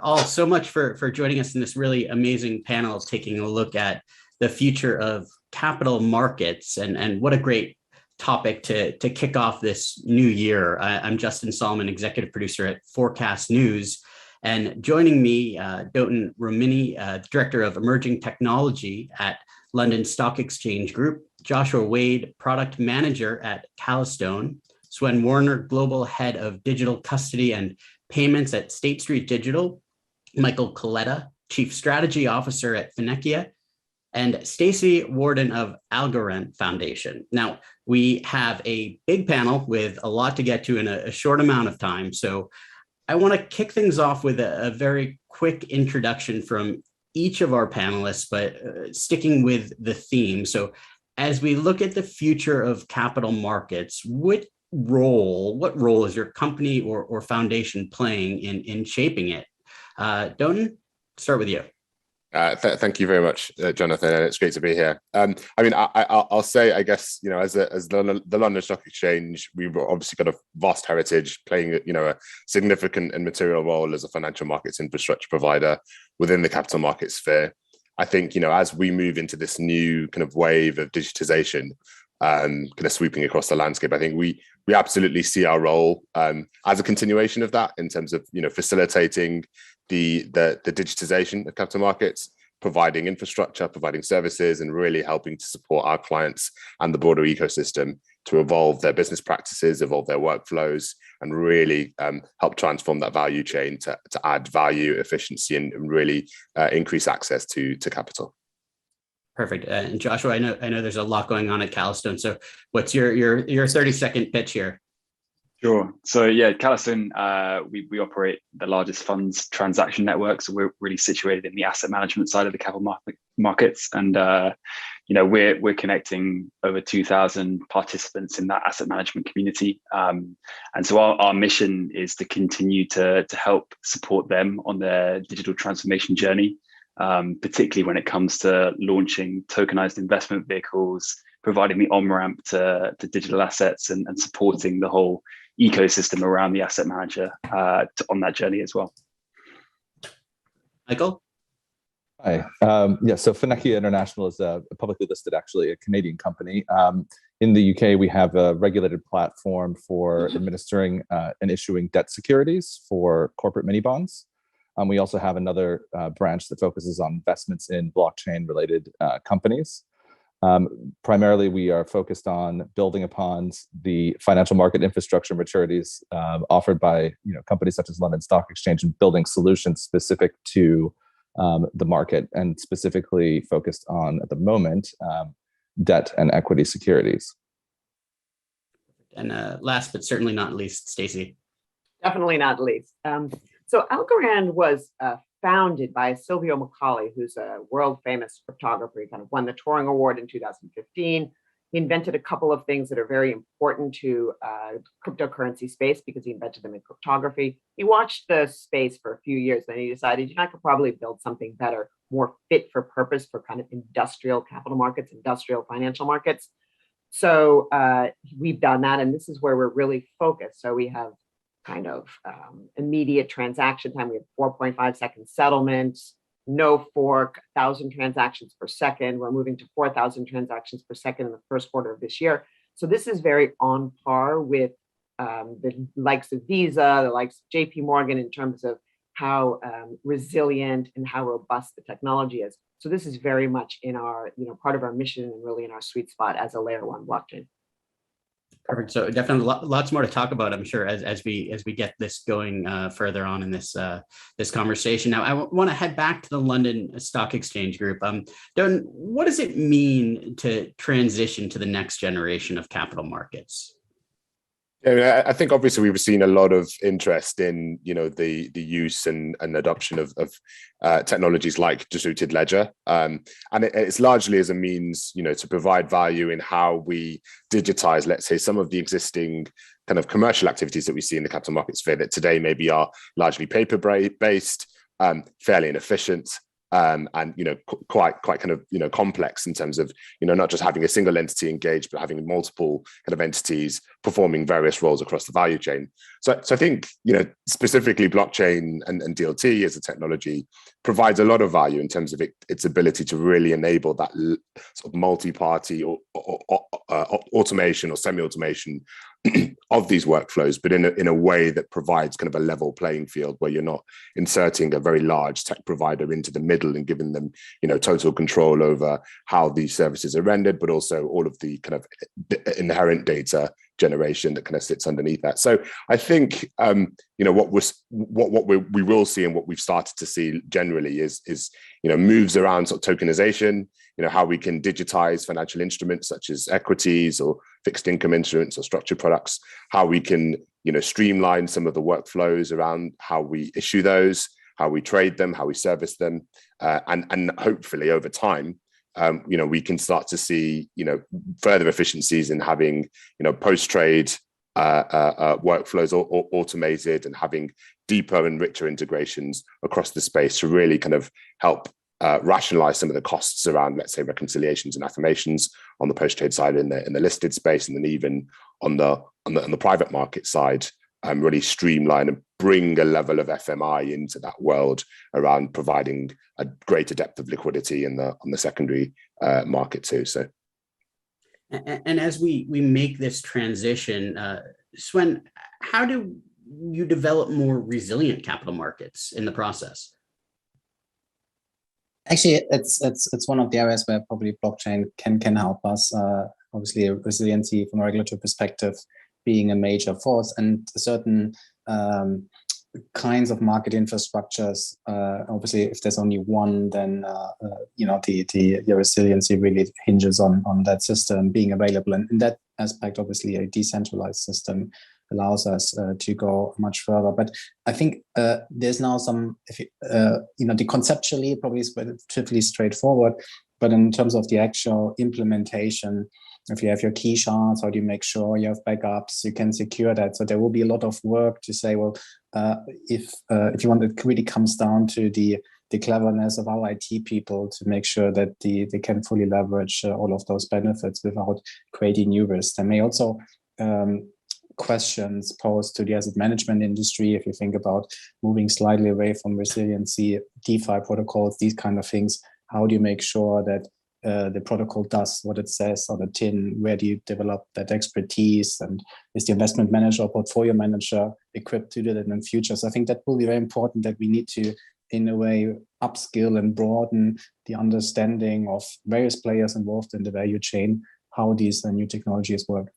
all so much for joining us in this really amazing panel, taking a look at the future of capital markets, and what a great topic to kick off this new year. I'm Justin Solomon, executive producer at Forkast.News, and joining me, Dotun Rominiyi, director of emerging technology at London Stock Exchange Group, Joshua Wade, product manager at Calastone, Swen Werner, global head of digital custody and payments at State Street Digital, Michael Coletta, chief strategy officer at Fineqia, and Staci, warden of AlGoran Foundation. Now, we have a big panel with a lot to get to in a short amount of time. So I want to kick things off with a very quick introduction from each of our panelists, but sticking with the theme. So as we look at the future of capital markets, what role is your company or foundation playing in shaping it? Dotun, start with you. Thank you very much, Jonathan, and it's great to be here. I'll say, I guess, as the London Stock Exchange, we've obviously got a vast heritage, playing a significant and material role as a financial markets infrastructure provider within the capital market sphere. I think, as we move into this new kind of wave of digitization, kind of sweeping across the landscape, I think we absolutely see our role as a continuation of that, in terms of facilitating the digitization of capital markets, providing infrastructure, providing services, and really helping to support our clients and the broader ecosystem to evolve their business practices, evolve their workflows, and really help transform that value chain to add value, efficiency, and really increase access to capital. Perfect. And Joshua, I know there's a lot going on at Calastone. So what's your 30-second pitch here? Sure. So yeah, Calastone, we operate the largest funds transaction network. So we're really situated in the asset management side of the capital markets, and we're connecting over 2,000 participants in that asset management community. And so our mission is to continue to help support them on their digital transformation journey, particularly when it comes to launching tokenized investment vehicles, providing the on-ramp to digital assets, and supporting the whole ecosystem around the asset manager on that journey as well. Michael? Hi. So Fineqia International is publicly listed, actually, a Canadian company. In the UK, we have a regulated platform for administering and issuing debt securities for corporate mini bonds. We also have another branch that focuses on investments in blockchain-related companies. Primarily, we are focused on building upon the financial market infrastructure maturities offered by companies such as London Stock Exchange, and building solutions specific to the market, and specifically focused on, at the moment, debt and equity securities. And last but certainly not least, Staci. Definitely not least. So AlGorand was founded by Silvio Macaulay, who's a world famous cryptographer. He kind of won the Turing Award in 2015. He invented a couple of things that are very important to cryptocurrency space, because he invented them in cryptography. He watched the space for a few years, then he decided, I could probably build something better, more fit for purpose for kind of industrial capital markets, industrial financial markets. So we've done that, and this is where we're really focused. So we have kind of immediate transaction time. We have 4.5 second settlements, no fork, 1,000 transactions per second. We're moving to 4,000 transactions per second in the first quarter of this year. So this is very on par with the likes of Visa, the likes of JP Morgan, in terms of how resilient and how robust the technology is. So this is very much in our, part of our mission, and really in our sweet spot as a layer one blockchain. Perfect. So definitely lots more to talk about, I'm sure, as we get this going further on in this conversation. Now, I want to head back to the London Stock Exchange Group. Dotun, what does it mean to transition to the next generation of capital markets? Yeah, I think obviously we've seen a lot of interest in the use and adoption of technologies like distributed ledger, and it's largely as a means to provide value in how we digitize, let's say, some of the existing kind of commercial activities that we see in the capital market sphere that today maybe are largely paper based, fairly inefficient, and quite kind of complex in terms of not just having a single entity engaged, but having multiple kind of entities performing various roles across the value chain. So I think specifically blockchain and DLT as a technology provides a lot of value in terms of its ability to really enable that sort of multi-party or automation or semi-automation of these workflows, but in a way that provides kind of a level playing field where you're not inserting a very large tech provider into the middle and giving them total control over how these services are rendered, but also all of the kind of inherent data generation that kind of sits underneath that. So I think what we will see and what we've started to see generally is moves around sort of tokenization, how we can digitize financial instruments such as equities or fixed income instruments or structured products, how we can streamline some of the workflows around how we issue those, how we trade them, how we service them, and hopefully over time we can start to see further efficiencies in having post-trade workflows automated and having deeper and richer integrations across the space to really kind of help rationalize some of the costs around, let's say, reconciliations and affirmations on the post-trade side in the listed space, and then even on the private market side, really streamline and bring a level of FMI into that world around providing a greater depth of liquidity on the secondary market too. So, and as we make this transition, Swen, how do you develop more resilient capital markets in the process? Actually, it's one of the areas where probably blockchain can help us. Obviously, resiliency from a regulatory perspective being a major force, and certain kinds of market infrastructures. Obviously, if there's only one, then your resiliency really hinges on that system being available. And in that aspect, obviously, a decentralized system allows us to go much further. But I think there's now some, the conceptually probably is relatively straightforward, but in terms of the actual implementation, if you have your key shards, how do you make sure you have backups, you can secure that? So there will be a lot of work to say, well, if you want, it really comes down to the cleverness of our IT people to make sure that they can fully leverage all of those benefits without creating new risks. There may also questions posed to the asset management industry if you think about moving slightly away from resiliency, DeFi protocols, these kind of things. How do you make sure that the protocol does what it says on the tin? Where do you develop that expertise? And is the investment manager or portfolio manager equipped to do that in the future? So I think that will be very important, that we need to, in a way, upskill and broaden the understanding of various players involved in the value chain, how these new technologies work.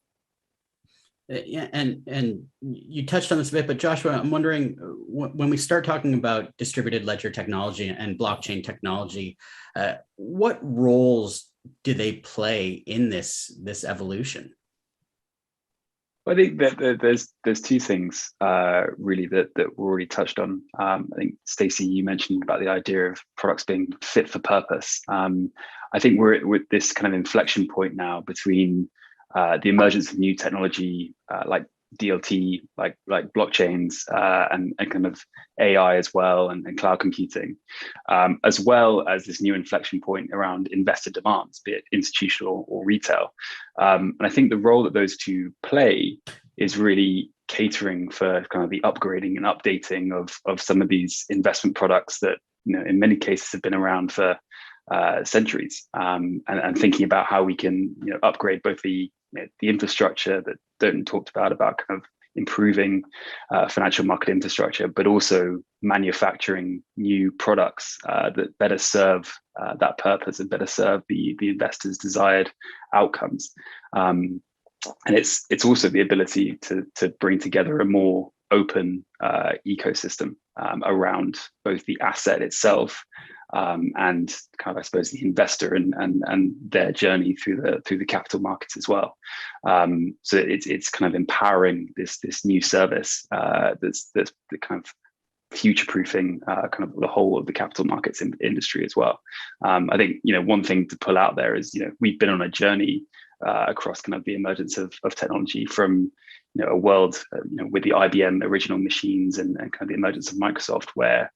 Yeah, and you touched on this a bit, but Joshua, I'm wondering, when we start talking about distributed ledger technology and blockchain technology, what roles do they play in this evolution? I think that there's two things really that were already touched on. I think Staci, you mentioned about the idea of products being fit for purpose. I think we're at this kind of inflection point now between the emergence of new technology like DLT, like blockchains, and kind of AI as well, and cloud computing, as well as this new inflection point around investor demands, be it institutional or retail. And I think the role that those two play is really catering for kind of the upgrading and updating of some of these investment products that, in many cases have been around for centuries, and thinking about how we can upgrade both the infrastructure that Dotun talked about kind of improving financial market infrastructure, but also manufacturing new products that better serve that purpose and better serve the investors' desired outcomes. And it's also the ability to bring together a more open ecosystem around both the asset itself and kind of, I suppose, the investor and their journey through the capital markets as well. So it's kind of empowering this new service that's the kind of future-proofing kind of the whole of the capital markets industry as well. I think one thing to pull out there is we've been on a journey across kind of the emergence of technology from a world with the IBM original machines and kind of the emergence of Microsoft, where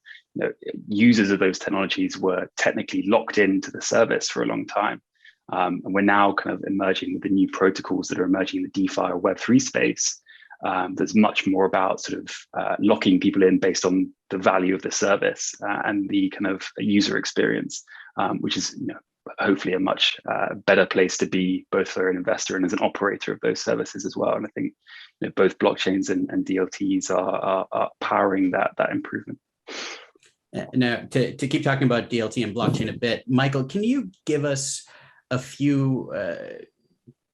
users of those technologies were technically locked into the service for a long time. And we're now kind of emerging with the new protocols that are emerging in the DeFi or Web3 space. That's much more about sort of locking people in based on the value of the service and the kind of user experience, which is hopefully a much better place to be, both for an investor and as an operator of those services as well. And I think both blockchains and DLTs are powering that improvement. Now, to keep talking about DLT and blockchain a bit, Michael, can you give us a few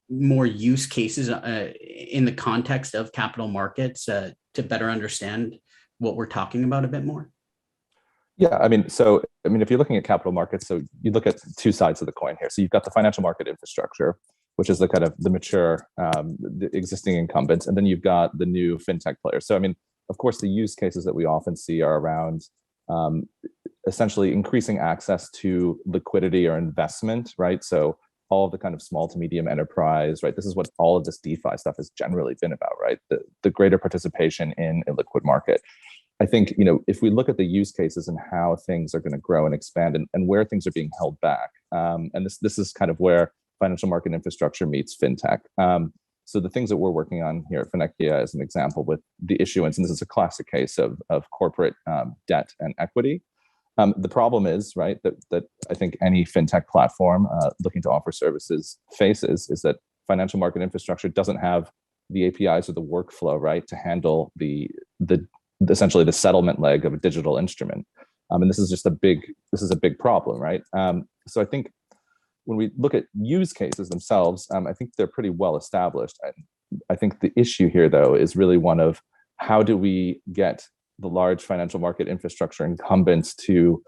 more use cases in the context of capital markets to better understand what we're talking about a bit more? Yeah, I mean, if you're looking at capital markets, so you look at two sides of the coin here. So you've got the financial market infrastructure, which is the kind of the mature, the existing incumbents, and then you've got the new fintech players. So I mean, of course, the use cases that we often see are around essentially increasing access to liquidity or investment, right? So all of the kind of small to medium enterprise, right? This is what all of this DeFi stuff has generally been about, right? The greater participation in a liquid market. I think, if we look at the use cases and how things are going to grow and expand and where things are being held back, and this is kind of where financial market infrastructure meets fintech. So the things that we're working on here at Fineqia as an example with the issuance, and this is a classic case of corporate debt and equity. The problem is, right, that I think any fintech platform looking to offer services faces is that financial market infrastructure doesn't have the APIs or the workflow, right, to handle the essentially the settlement leg of a digital instrument. And this is just a big problem, right? So I think when we look at use cases themselves, I think they're pretty well established. I think the issue here, though, is really one of how do we get the large financial market infrastructure incumbents to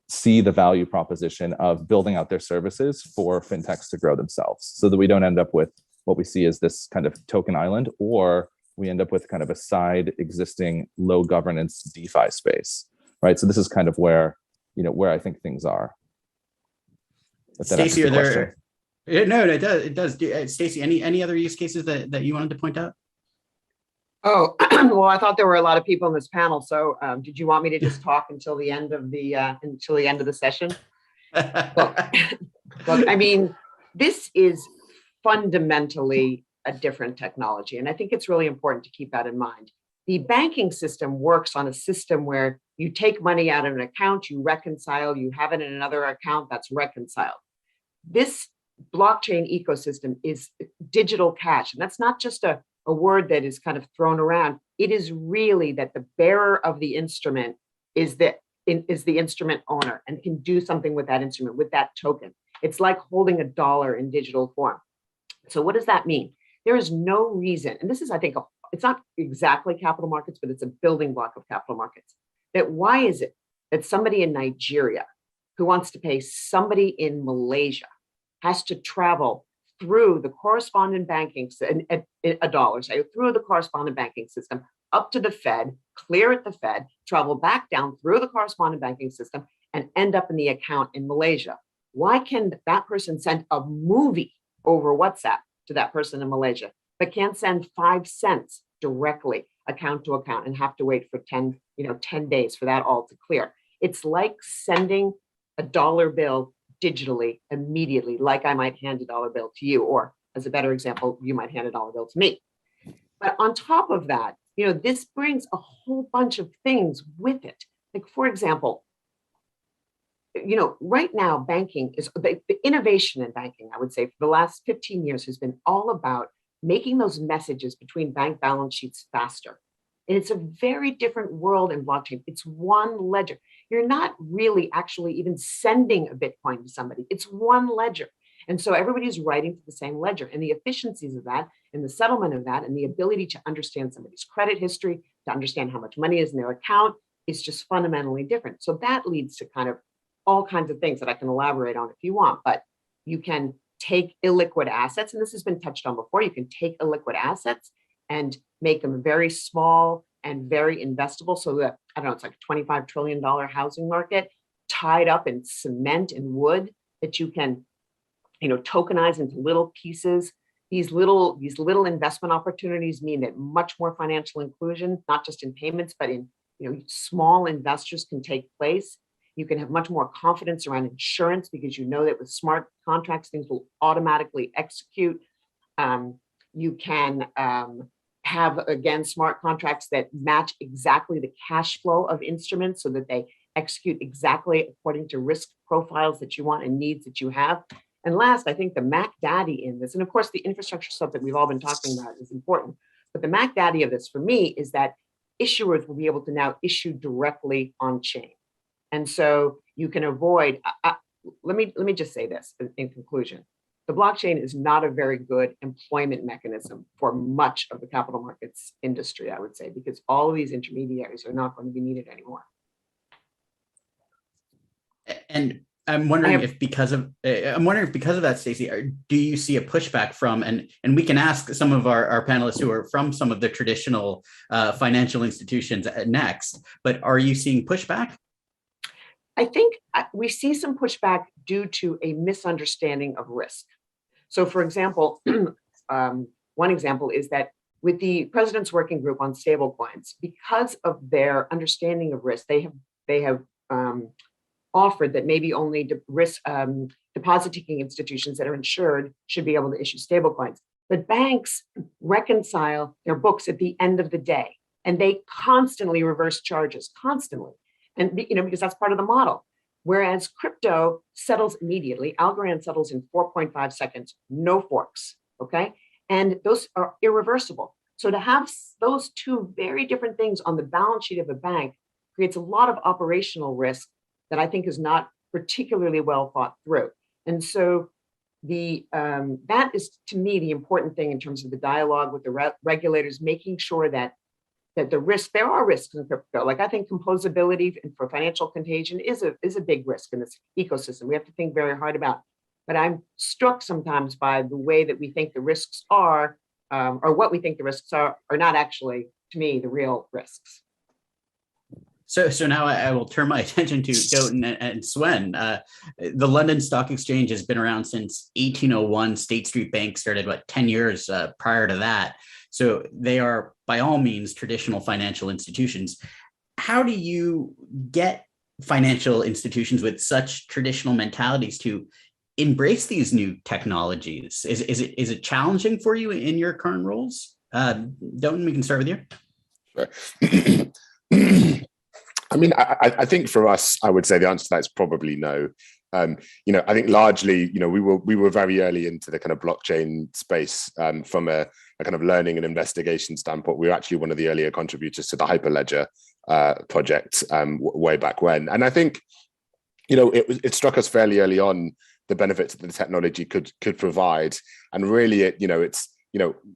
see the value proposition of building out their services for fintechs to grow themselves, so that we don't end up with what we see as this kind of token island, or we end up with kind of a side existing low governance DeFi space, right? So this is kind of where I think things are. Staci, are there? No, it does. Staci, any other use cases that you wanted to point out? Oh, well, I thought there were a lot of people in this panel. So did you want me to just talk until the end of the session? Look, I mean, this is fundamentally a different technology. And I think it's really important to keep that in mind. The banking system works on a system where you take money out of an account, you reconcile, you have it in another account that's reconciled. This blockchain ecosystem is digital cash. And that's not just a word that is kind of thrown around. It is really that the bearer of the instrument is the instrument owner and can do something with that instrument, with that token. It's like holding a dollar in digital form. So what does that mean? There is no reason, and this is, I think, it's not exactly capital markets, but it's a building block of capital markets. That why is it that somebody in Nigeria who wants to pay somebody in Malaysia has to travel through the correspondent banking through the correspondent banking system up to the Fed, clear at the Fed, travel back down through the correspondent banking system, and end up in the account in Malaysia? Why can that person send a movie over WhatsApp to that person in Malaysia, but can't send 5 cents directly account to account and have to wait for 10 days for that all to clear? It's like sending a dollar bill digitally immediately, like I might hand a dollar bill to you, or as a better example, you might hand a dollar bill to me. But on top of that, this brings a whole bunch of things with it. Like, for example, right now, banking is the innovation in banking, I would say, for the last 15 years has been all about making those messages between bank balance sheets faster. And it's a very different world in blockchain. It's one ledger. You're not really actually even sending a Bitcoin to somebody. It's one ledger. And so everybody's writing to the same ledger, and the efficiencies of that and the settlement of that and the ability to understand somebody's credit history, to understand how much money is in their account is just fundamentally different. So that leads to kind of all kinds of things that I can elaborate on if you want, but you can take illiquid assets, and this has been touched on before. You can take illiquid assets and make them very small and very investable, so that, I don't know, it's like a $25 trillion housing market tied up in cement and wood that you can, tokenize into little pieces. These little investment opportunities mean that much more financial inclusion, not just in payments, but in small investors can take place. You can have much more confidence around insurance because you know that with smart contracts, things will automatically execute. You can have, again, smart contracts that match exactly the cash flow of instruments so that they execute exactly according to risk profiles that you want and needs that you have. And last, I think the Mac Daddy in this, and of course, the infrastructure stuff that we've all been talking about is important, but the Mac Daddy of this for me is that issuers will be able to now issue directly on chain. And so you can avoid, let me just say this in conclusion. The blockchain is not a very good employment mechanism for much of the capital markets industry, I would say, because all of these intermediaries are not going to be needed anymore. And I'm wondering if because of that, Staci, do you see a pushback from, and we can ask some of our panelists who are from some of the traditional financial institutions next, but are you seeing pushback? I think we see some pushback due to a misunderstanding of risk. So for example, one example is that with the President's Working Group on stablecoins, because of their understanding of risk, they have offered that maybe only deposit-taking institutions that are insured should be able to issue stablecoins. But banks reconcile their books at the end of the day, and they constantly reverse charges, constantly. And because that's part of the model. Whereas crypto settles immediately, AlGoran settles in 4.5 seconds, no forks, okay? And those are irreversible. So to have those two very different things on the balance sheet of a bank creates a lot of operational risk that I think is not particularly well thought through. And so that is, to me, the important thing in terms of the dialogue with the regulators, making sure that the risk, there are risks in crypto. Like I think composability for financial contagion is a big risk in this ecosystem. We have to think very hard about. But I'm struck sometimes by the way that we think the risks are, or what we think the risks are not actually, to me, the real risks. So now I will turn my attention to Dotun and Swen. The London Stock Exchange has been around since 1801. State Street Bank started, 10 years prior to that. So they are, by all means, traditional financial institutions. How do you get financial institutions with such traditional mentalities to embrace these new technologies? Is it challenging for you in your current roles? Dotun, we can start with you. Sure. I mean, I think for us, I would say the answer to that is probably no. I think largely, we were very early into the kind of blockchain space from a kind of learning and investigation standpoint. We were actually one of the earlier contributors to the Hyperledger project way back when. And I think, it struck us fairly early on the benefits that the technology could provide. And really, it's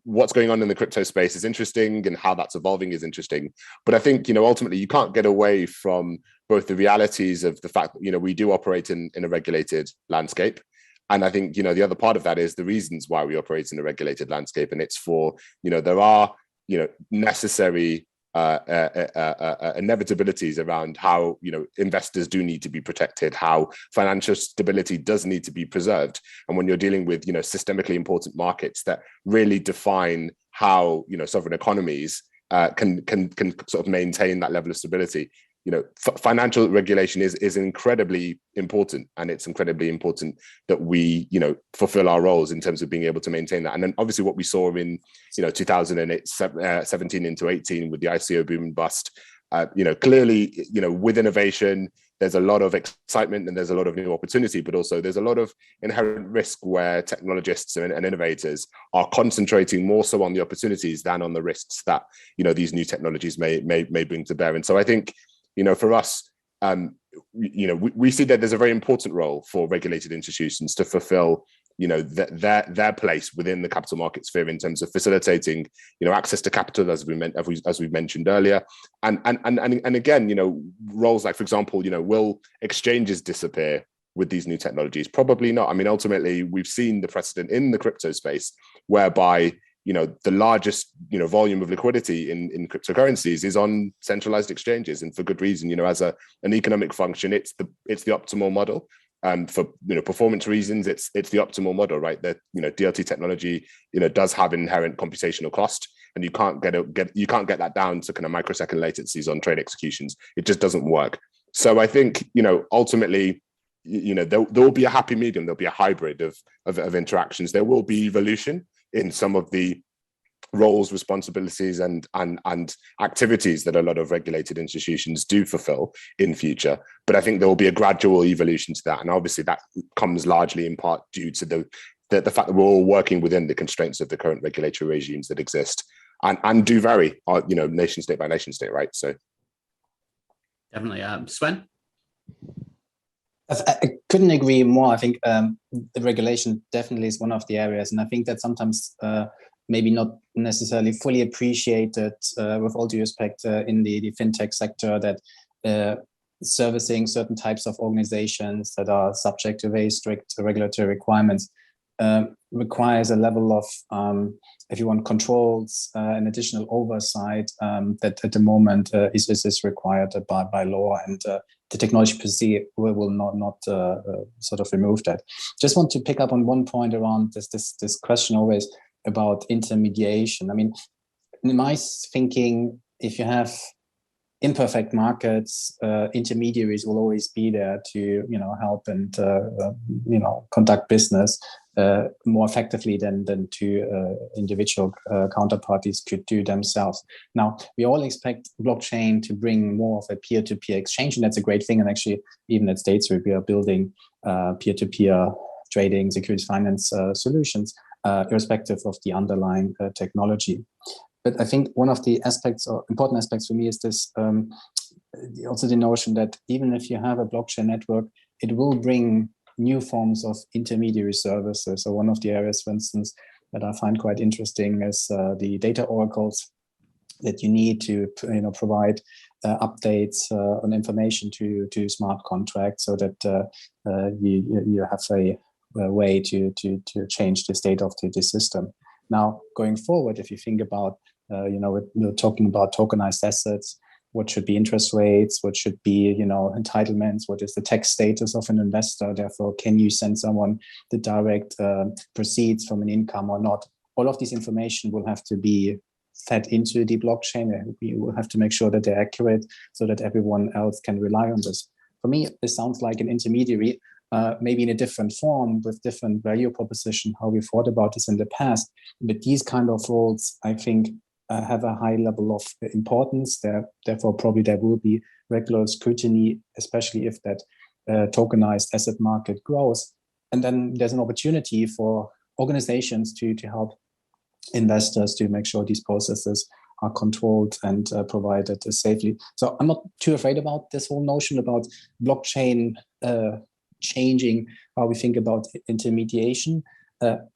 what's going on in the crypto space is interesting and how that's evolving is interesting. But I think, ultimately you can't get away from both the realities of the fact that, we do operate in a regulated landscape. And I think, the other part of that is the reasons why we operate in a regulated landscape. And it's for, there are, necessary inevitabilities around how, investors do need to be protected, how financial stability does need to be preserved. And when you're dealing with, systemically important markets that really define how, sovereign economies can sort of maintain that level of stability, financial regulation is incredibly important, and it's incredibly important that we, fulfill our roles in terms of being able to maintain that. And then obviously what we saw in, 2008, 17 into 18 with the ICO boom and bust, clearly, with innovation, there's a lot of excitement and there's a lot of new opportunity, but also there's a lot of inherent risk where technologists and innovators are concentrating more so on the opportunities than on the risks that, these new technologies may bring to bear. And so I think, for us, we see that there's a very important role for regulated institutions to fulfill, their place within the capital market sphere in terms of facilitating, access to capital, as we mentioned earlier, and again, roles like, for example, will exchanges disappear with these new technologies? Probably not. I mean, ultimately, we've seen the precedent in the crypto space whereby the largest, volume of liquidity in cryptocurrencies is on centralized exchanges, and for good reason. As an economic function, it's the optimal model. And for performance reasons, it's the optimal model, right? That DLT technology does have inherent computational cost, and you can't get that down to kind of microsecond latencies on trade executions. It just doesn't work. So I think, ultimately, there will be a happy medium. There'll be a hybrid of interactions. There will be evolution in some of the roles, responsibilities, and activities that a lot of regulated institutions do fulfill in future. But I think there will be a gradual evolution to that, and obviously that comes largely in part due to the fact that we're all working within the constraints of the current regulatory regimes that exist, and do vary, nation state by nation state, right? So definitely, Swen. I couldn't agree more. I think the regulation definitely is one of the areas, and I think that sometimes maybe not necessarily fully appreciated, with all due respect, in the fintech sector, that servicing certain types of organizations that are subject to very strict regulatory requirements requires a level of, if you want, controls and additional oversight that at the moment is required by law, and the technology per se will not sort of remove that. Just want to pick up on one point around this question always about intermediation. I mean, in my thinking, if you have imperfect markets, intermediaries will always be there to help and conduct business more effectively than two individual counterparties could do themselves. Now, we all expect blockchain to bring more of a peer-to-peer exchange, and that's a great thing. And actually, even at State Street, we are building peer-to-peer trading, securities finance solutions, irrespective of the underlying technology. But I think one of the aspects, or important aspects for me, is this also the notion that even if you have a blockchain network, it will bring new forms of intermediary services. So one of the areas, for instance, that I find quite interesting is the data oracles that you need to provide updates on information to smart contracts, so that you have a way to change the state of the system. Now, going forward, if you think about, we're talking about tokenized assets, what should be interest rates, what should be, entitlements, what is the tax status of an investor, therefore, can you send someone the direct proceeds from an income or not? All of this information will have to be fed into the blockchain, and we will have to make sure that they're accurate so that everyone else can rely on this. For me, this sounds like an intermediary, maybe in a different form with different value proposition, how we thought about this in the past. But these kind of roles, I think, have a high level of importance. Therefore, probably there will be regular scrutiny, especially if that tokenized asset market grows. And then there's an opportunity for organizations to help investors to make sure these processes are controlled and provided safely. So I'm not too afraid about this whole notion about blockchain changing how we think about intermediation.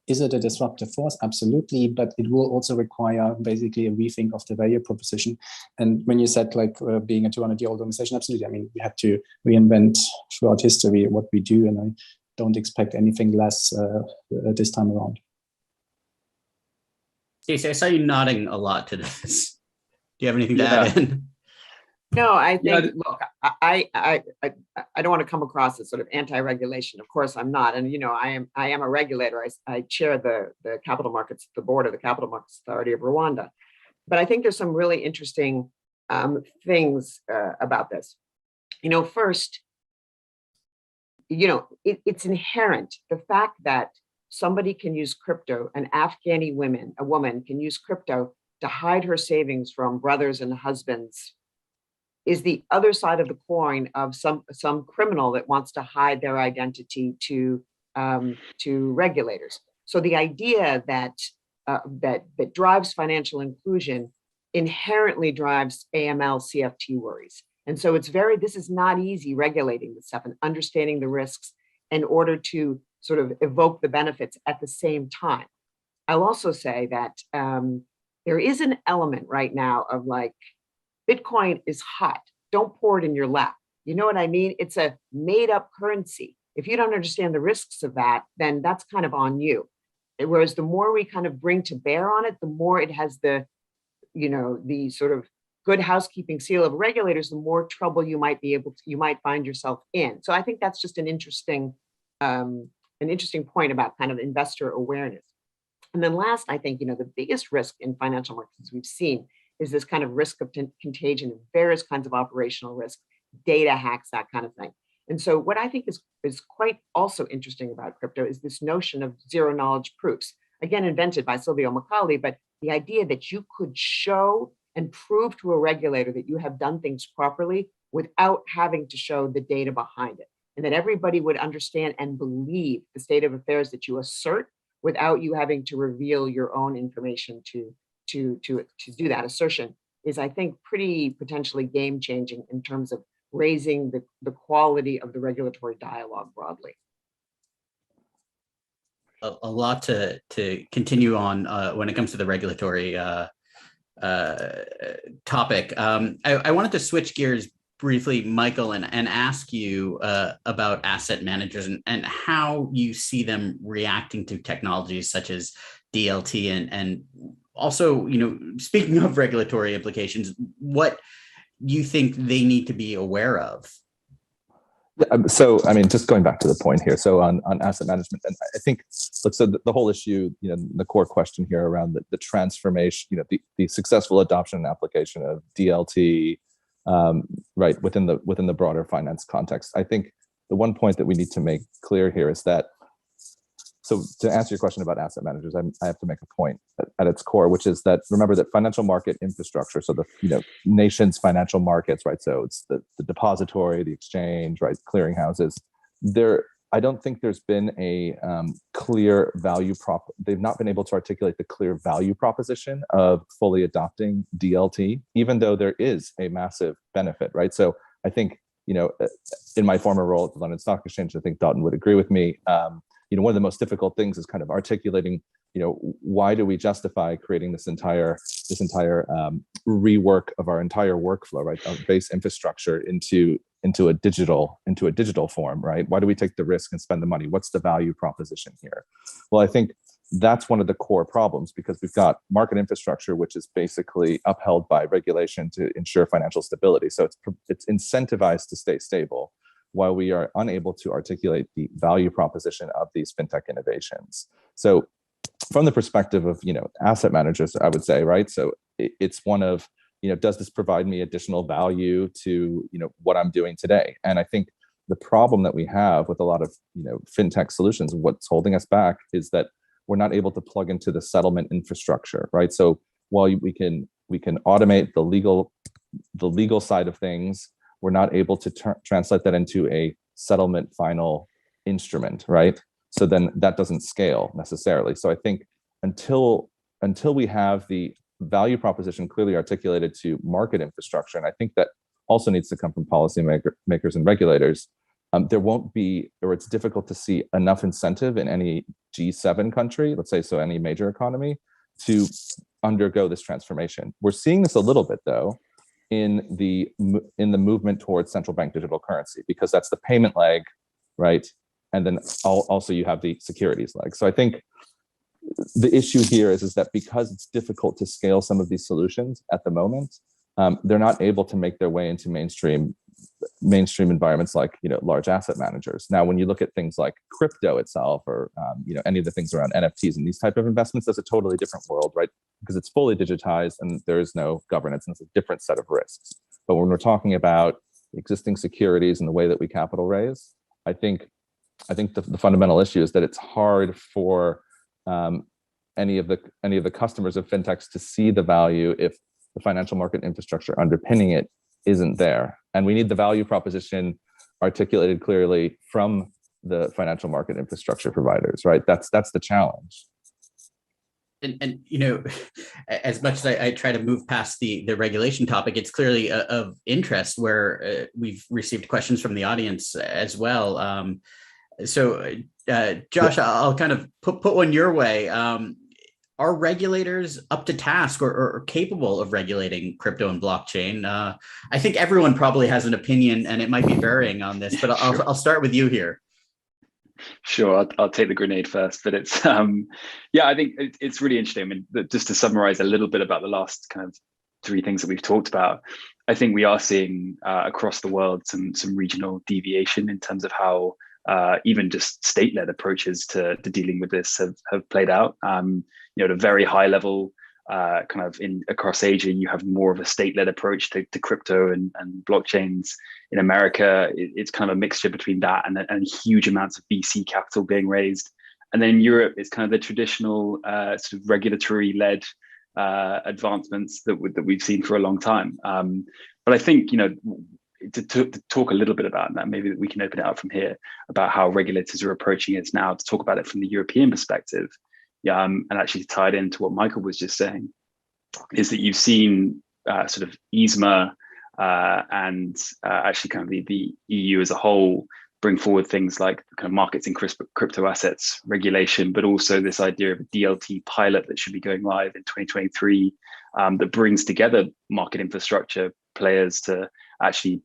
Is it a disruptive force? Absolutely, but it will also require basically a rethink of the value proposition. And when you said being a 200-year-old organization, absolutely. I mean, we had to reinvent throughout history what we do, and I don't expect anything less this time around. Staci, I saw you nodding a lot to this. Do you have anything to add in? No, I think, look, I don't want to come across as sort of anti-regulation. Of course, I'm not. And, I am a regulator. I chair the capital markets, the board of the Capital Markets Authority of Rwanda. But I think there's some really interesting things about this. First, it's inherent, the fact that somebody can use crypto, an Afghani woman can use crypto to hide her savings from brothers and husbands, is the other side of the coin of some criminal that wants to hide their identity to regulators. So the idea that drives financial inclusion inherently drives AML CFT worries. And so this is not easy regulating this stuff and understanding the risks in order to sort of evoke the benefits at the same time. I'll also say that there is an element right now of Bitcoin is hot. Don't pour it in your lap. You know what I mean? It's a made up currency. If you don't understand the risks of that, then that's kind of on you. Whereas the more we kind of bring to bear on it, the more it has the sort of good housekeeping seal of regulators, the more trouble you might find yourself in. So I think that's just an interesting point about kind of investor awareness. And then last, I think, the biggest risk in financial markets we've seen is this kind of risk of contagion, various kinds of operational risk, data hacks, that kind of thing. And so what I think is quite also interesting about crypto is this notion of zero knowledge proofs, again, invented by Silvio Macaulay, but the idea that you could show and prove to a regulator that you have done things properly without having to show the data behind it, and that everybody would understand and believe the state of affairs that you assert without you having to reveal your own information to do that assertion, is, I think, pretty potentially game changing in terms of raising the quality of the regulatory dialogue broadly. A lot to continue on when it comes to the regulatory topic. I wanted to switch gears briefly, Michael, and ask you about asset managers and how you see them reacting to technologies such as DLT and also, speaking of regulatory implications, what you think they need to be aware of? So, just going back to the point here. So on asset management, and I think, so the whole issue, the core question here around the transformation, the successful adoption and application of DLT, right, within the broader finance context. I think the one point that we need to make clear here is that, so to answer your question about asset managers, I have to make a point at its core, which is that, remember that financial market infrastructure, so the nation's financial markets, right? So it's the depository, the exchange, right? Clearinghouses. I don't think there's been a clear value prop. They've not been able to articulate the clear value proposition of fully adopting DLT, even though there is a massive benefit, right? So I think, in my former role at the London Stock Exchange, I think Dotun would agree with me. One of the most difficult things is kind of articulating, why do we justify creating this entire rework of our entire workflow, right? Our base infrastructure into a digital form, right? Why do we take the risk and spend the money? What's the value proposition here? Well, I think that's one of the core problems, because we've got market infrastructure, which is basically upheld by regulation to ensure financial stability. So it's incentivized to stay stable, while we are unable to articulate the value proposition of these fintech innovations. So from the perspective of, asset managers, I would say, right? So it's one of, does this provide me additional value to, what I'm doing today? And I think the problem that we have with a lot of, fintech solutions, what's holding us back is that we're not able to plug into the settlement infrastructure, right? So while we can automate the legal side of things, we're not able to translate that into a settlement final instrument, right? So then that doesn't scale necessarily. So I think until we have the value proposition clearly articulated to market infrastructure, and I think that also needs to come from policymakers and regulators, there won't be, or it's difficult to see enough incentive in any G7 country, let's say, so any major economy, to undergo this transformation. We're seeing this a little bit, though, in the movement towards central bank digital currency, because that's the payment leg, right? And then also you have the securities leg. So I think the issue here is that because it's difficult to scale some of these solutions at the moment, they're not able to make their way into mainstream environments like large asset managers. Now, when you look at things like crypto itself, or any of the things around NFTs and these type of investments, that's a totally different world, right? Because it's fully digitized and there is no governance, and it's a different set of risks. But when we're talking about existing securities and the way that we capital raise, I think the fundamental issue is that it's hard for any of the customers of fintechs to see the value if the financial market infrastructure underpinning it isn't there. And we need the value proposition articulated clearly from the financial market infrastructure providers, right? That's the challenge. And as much as I try to move past the regulation topic, it's clearly of interest, where we've received questions from the audience as well. So Josh, I'll kind of put one your way. Are regulators up to task or capable of regulating crypto and blockchain? I think everyone probably has an opinion, and it might be varying on this, but I'll start with you here. Sure, I'll take the grenade first, but it's I think it's really interesting. I mean, just to summarize a little bit about the last kind of three things that we've talked about, I think we are seeing across the world some regional deviation in terms of how even just state-led approaches to dealing with this have played out. At a very high level, kind of across Asia, you have more of a state-led approach to crypto and blockchains. In America, it's kind of a mixture between that and huge amounts of VC capital being raised. And then in Europe, it's kind of the traditional sort of regulatory-led advancements that we've seen for a long time. But I think, to talk a little bit about that, maybe we can open it up from here about how regulators are approaching it now, to talk about it from the European perspective. And actually tied into what Michael was just saying, is that you've seen sort of ESMA and actually kind of the EU as a whole bring forward things like kind of markets in crypto assets regulation, but also this idea of a DLT pilot that should be going live in 2023 that brings together market infrastructure players to actually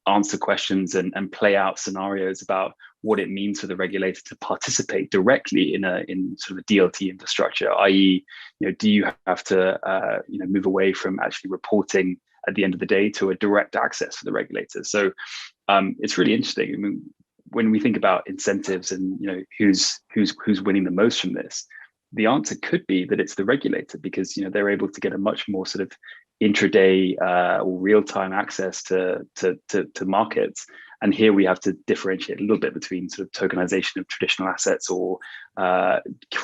answer questions and play out scenarios about what it means for the regulator to participate directly in sort of a DLT infrastructure, i.e., do you have to move away from actually reporting at the end of the day to a direct access for the regulator? So it's really interesting. I mean, when we think about incentives and who's winning the most from this, the answer could be that it's the regulator, because they're able to get a much more sort of intraday or real-time access to markets. And here we have to differentiate a little bit between sort of tokenization of traditional assets or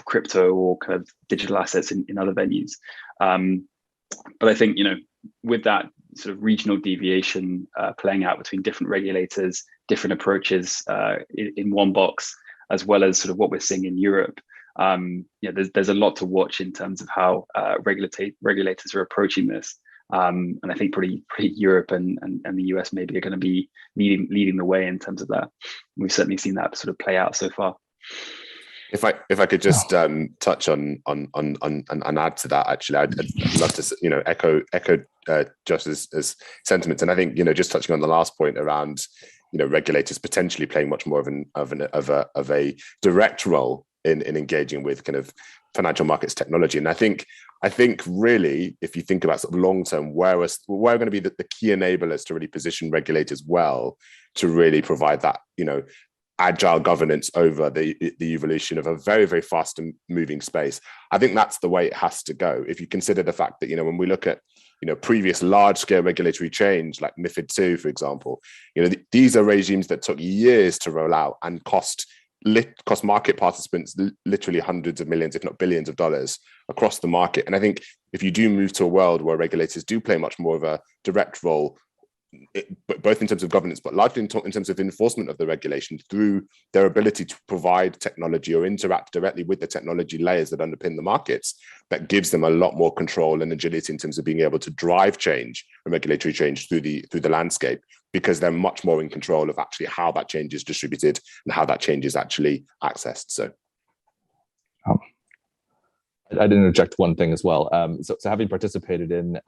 crypto or kind of digital assets in other venues. But I think, with that sort of regional deviation playing out between different regulators, different approaches in one box, as well as sort of what we're seeing in Europe, there's a lot to watch in terms of how regulators are approaching this. And I think pretty Europe and the US maybe are going to be leading the way in terms of that. We've certainly seen that sort of play out so far. If I could just touch on and add to that, actually, I'd love to echo Josh's sentiments, and I think just touching on the last point around regulators potentially playing much more of a direct role in engaging with kind of financial markets technology. And I think really, if you think about sort of long term, where are going to be the key enablers to really position regulators well to really provide that agile governance over the evolution of a very, very fast and moving space. I think that's the way it has to go. If you consider the fact that when we look at previous large scale regulatory change like MiFID II, for example, these are regimes that took years to roll out and cost market participants literally hundreds of millions, if not billions of dollars across the market. And I think if you do move to a world where regulators do play much more of a direct role, both in terms of governance, but largely in terms of enforcement of the regulation through their ability to provide technology or interact directly with the technology layers that underpin the markets, that gives them a lot more control and agility in terms of being able to drive change and regulatory change through the landscape, because they're much more in control of actually how that change is distributed and how that change is actually accessed. So I'd interject one thing as well. So having participated in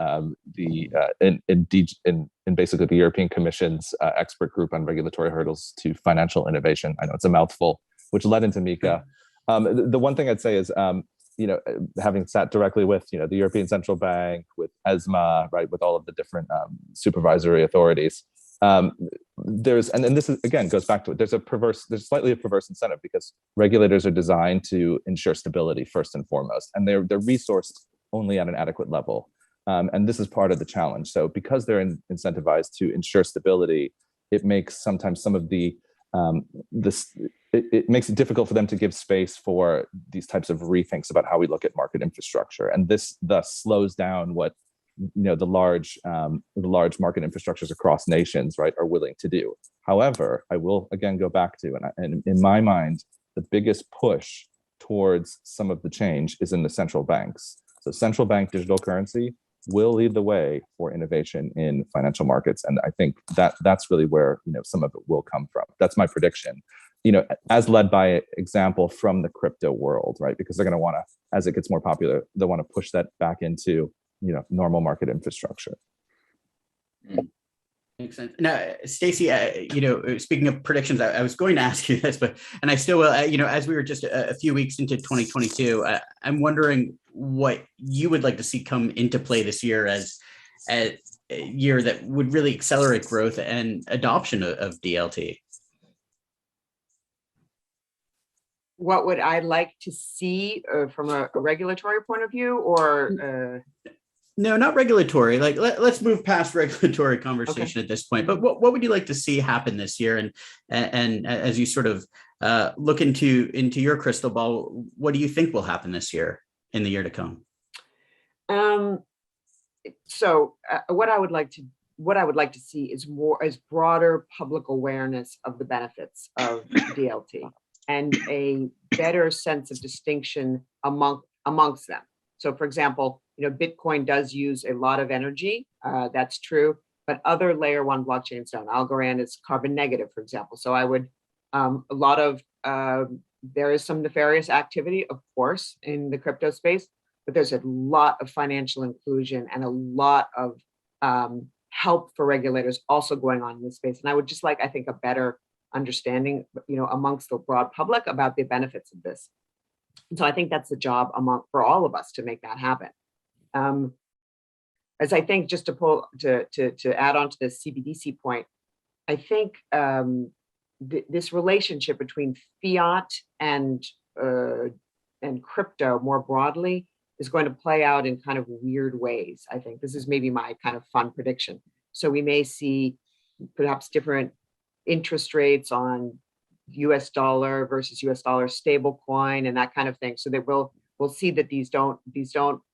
basically the European Commission's expert group on regulatory hurdles to financial innovation, I know it's a mouthful, which led into MiCA. The one thing I'd say is, having sat directly with the European Central Bank, with ESMA, right, with all of the different supervisory authorities, there's, and this is, again, goes back to it, there's slightly a perverse incentive, because regulators are designed to ensure stability first and foremost, and they're resourced only at an adequate level. And this is part of the challenge. So because they're incentivized to ensure stability, it makes sometimes some of the it makes it difficult for them to give space for these types of rethinks about how we look at market infrastructure, and this thus slows down what the large market infrastructures across nations, right, are willing to do. However, I will again go back to, and in my mind, the biggest push towards some of the change is in the central banks. So central bank digital currency will lead the way for innovation in financial markets, and I think that's really where some of it will come from. That's my prediction. As led by example from the crypto world, right? Because they're going to want to, as it gets more popular, they want to push that back into normal market infrastructure. Makes sense. Now, Staci, speaking of predictions, I was going to ask you this, and I still will. As we were just a few weeks into 2022, I'm wondering what you would like to see come into play this year as a year that would really accelerate growth and adoption of DLT. what would I like to see from a regulatory point of view, or? No, not regulatory. Like let's move past regulatory conversation at this point. But what would you like to see happen this year? And as you sort of look into your crystal ball, what do you think will happen this year in the year to come? So what I would like to see is broader public awareness of the benefits of DLT and a better sense of distinction amongst them. So, for example, Bitcoin does use a lot of energy. That's true, but other layer one blockchains don't. Algorand is carbon negative, for example. So I would there is some nefarious activity, of course, in the crypto space, but there's a lot of financial inclusion and a lot of help for regulators also going on in this space. And I would just like, I think, a better understanding, amongst the broad public about the benefits of this. And so I think that's the job for all of us to make that happen. As I think, just to add on to the CBDC point, I think this relationship between fiat and crypto more broadly is going to play out in kind of weird ways. I think this is maybe my kind of fun prediction. So we may see perhaps different interest rates on US dollar versus US dollar stable coin and that kind of thing. So that we'll see that these don't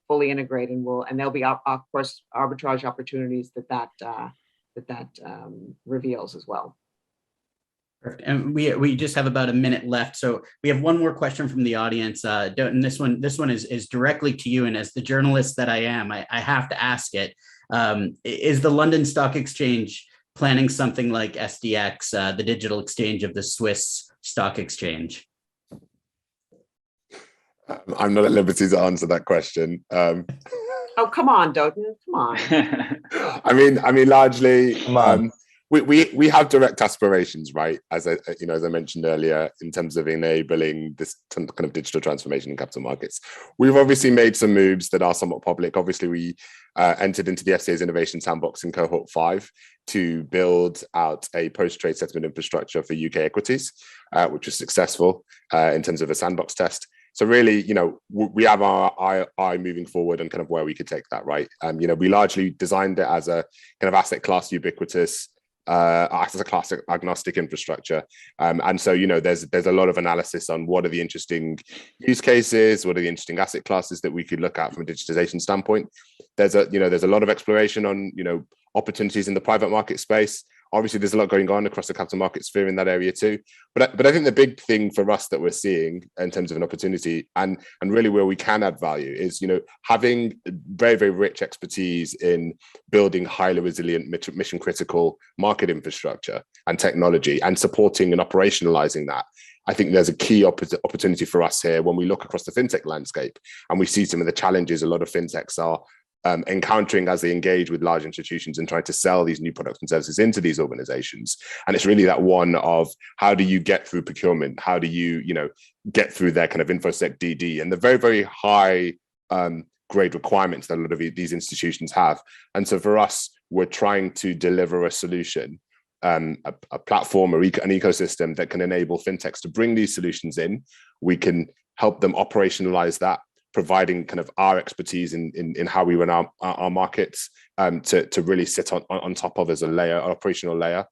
fully integrate, and there'll be of course arbitrage opportunities that reveals as well. Perfect. And we just have about a minute left, so we have one more question from the audience. Dotun, this one is directly to you, and as the journalist that I am, I have to ask it. Is the London Stock Exchange planning something like SDX, the digital exchange of the Swiss stock exchange? I'm not at liberty to answer that question. Oh, come on, Dotun, come on. I mean, largely, we have direct aspirations, right? As I mentioned earlier, in terms of enabling this kind of digital transformation in capital markets. We've obviously made some moves that are somewhat public. Obviously, we entered into the FCA's Innovation Sandbox in Cohort 5 to build out a post-trade settlement infrastructure for UK equities, which was successful in terms of a sandbox test. So really, we have our eye moving forward and kind of where we could take that, right? We largely designed it as a kind of asset class ubiquitous, asset class agnostic infrastructure. And so, there's a lot of analysis on what are the interesting use cases, what are the interesting asset classes that we could look at from a digitization standpoint. There's a lot of exploration on, opportunities in the private market space. Obviously, there's a lot going on across the capital market sphere in that area too. But I think the big thing for us that we're seeing in terms of an opportunity and really where we can add value is, having very, very rich expertise in building highly resilient mission critical market infrastructure and technology and supporting and operationalizing that. I think there's a key opportunity for us here when we look across the fintech landscape and we see some of the challenges a lot of fintechs are encountering as they engage with large institutions and trying to sell these new products and services into these organizations. And it's really that one of how do you get through procurement? How do you, get through their kind of InfoSec DD and the very, very high grade requirements that a lot of these institutions have. And so for us, we're trying to deliver a solution, a platform or an ecosystem that can enable fintechs to bring these solutions in. We can help them operationalize that, providing kind of our expertise in how we run our markets to really sit on top of as a layer, an operational layer,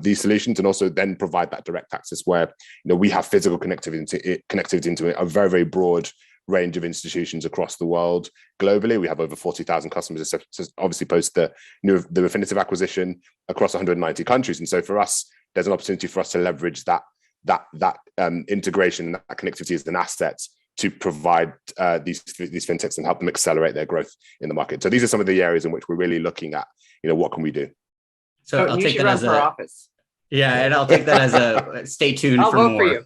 these solutions, and also then provide that direct access where we have physical connectivity into a very, very broad range of institutions across the world. Globally, we have over 40,000 customers, obviously post the Refinitiv acquisition across 190 countries. And so for us, there's an opportunity for us to leverage that integration and that connectivity as an asset to provide these fintechs and help them accelerate their growth in the market. So these are some of the areas in which we're really looking at, what can we do? So I'll take that as a office. Yeah, and I'll take that as a stay tuned for more. I'll vote for you.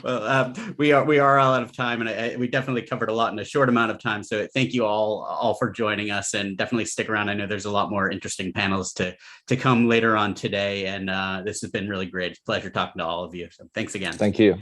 Well, we are all out of time, and we definitely covered a lot in a short amount of time. So thank you all for joining us, and definitely stick around. I know there's a lot more interesting panels to come later on today, and this has been really great. It's a pleasure talking to all of you. So thanks again. Thank you.